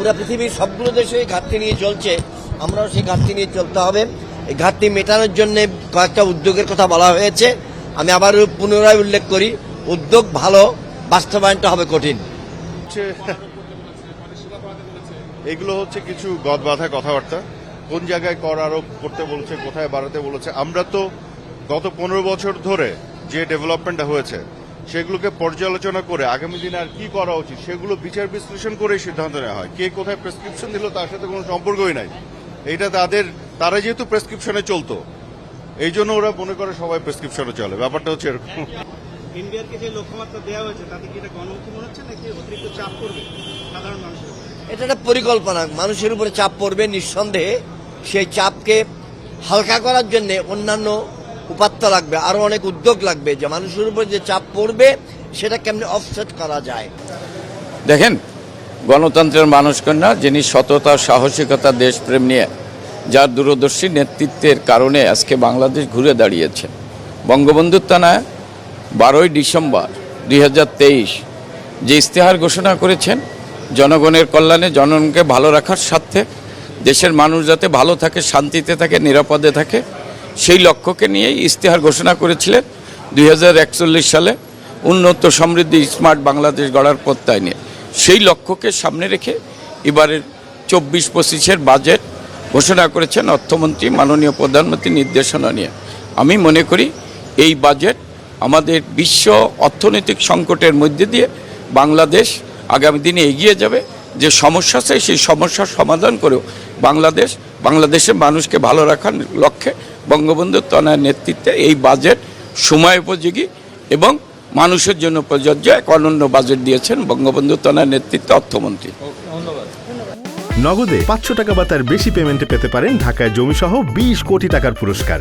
পুরো পৃথিবীর সবগুলো দেশে ঘাটতি নিয়ে চলছে, আমরাও সেই ঘাটতি নিয়ে চলতে হবে। এই ঘাটতি মেটানোর জন্য কয়েকটা উদ্যোগের কথা বলা হয়েছে। আমি আবার পুনরায় উল্লেখ করি, উদ্যোগ ভালো, বাস্তবায়নটা হবে কঠিন। এগুলো হচ্ছে কিছু গদবাঁধা কথাবার্তা। কোন জায়গায় কর আরোপ করতে বলেছে, কোথায় বাড়াতে বলেছে। আমরা তো গত 15 বছর ধরে যে ডেভেলপমেন্টটা হয়েছে সেগুলোকে পর্যালোচনা করে আগামী দিনে আর কি করা উচিত সেগুলো বিচার বিশ্লেষণ করে সিদ্ধান্ত নেওয়া হয়। কে কোথায় প্রেসক্রিপশন দিল তার সাথে কোনো সম্পর্কই নাই। এইটা তারা যেহেতু প্রেসক্রিপশনে চলতো, এই জন্য ওরা মনে করে সবাই প্রেসক্রিপশনে চলে। ব্যাপারটা হচ্ছে এরকম। এনবিআরকে যে লক্ষ্যমাত্রা দেওয়া হয়েছে তাতে কি এটা গণমুখী মনে হচ্ছে নাকি অতিরিক্ত চাপ পড়বে সাধারণ মানুষের উপর? এটা একটা পরিকল্পনা, মানুষের উপরে চাপ পড়বে নিঃসন্দেহে। সেই চাপকে হালকা করার জন্য অন্যান্য উপাত্ত লাগবে, আরো অনেক উদ্যোগ লাগবে, যে মানুষের উপরে যে চাপ পড়বে সেটা কেমনে অফসেট করা যায়। দেখেন, গণতন্ত্রের মানুষকন্যা যিনি সততা, সাহসিকতা, দেশপ্রেম নিয়ে, যার দূরদর্শী নেতৃত্বের কারণে আজকে বাংলাদেশ ঘুরে দাঁড়িয়েছে। বঙ্গবন্ধুর থানায় 12ই ডিসেম্বর 2023 যে ইস্তেহার ঘোষণা করেছেন, জনগণের কল্যাণে, জনগণকে ভালো রাখার স্বার্থে, দেশের মানুষ যাতে ভালো থাকে, শান্তিতে থাকে, নিরাপদে থাকে, সেই লক্ষ্যকে নিয়েই ইস্তেহার ঘোষণা করেছিলেন 2041 সালে উন্নত, সমৃদ্ধি, স্মার্ট বাংলাদেশ গড়ার প্রত্যয় নিয়ে। সেই লক্ষ্যকে সামনে রেখে এবারের 24-25-এর বাজেট ঘোষণা করেছেন অর্থমন্ত্রী, মাননীয় প্রধানমন্ত্রীর নির্দেশনা নিয়ে। আমি মনে করি এই বাজেট আমাদের বিশ্ব অর্থনৈতিক সংকটের মধ্যে দিয়ে বাংলাদেশ আগামী দিনে এগিয়ে যাবে। যে সমস্যা আছে সেই সমস্যার সমাধান করেও বাংলাদেশের মানুষকে ভালো রাখার লক্ষ্যে বঙ্গবন্ধুর তনয়ের নেতৃত্বে এই বাজেট সময় উপযোগী এবং মানুষের জন্য প্রযোজ্য এক অনন্য বাজেট দিয়েছেন বঙ্গবন্ধু তনয়ের নেতৃত্বে অর্থমন্ত্রী। নগদে 500 টাকা বা তার বেশি পেমেন্টে পেতে পারেন ঢাকায় জমিসহ 20 কোটি টাকার পুরস্কার।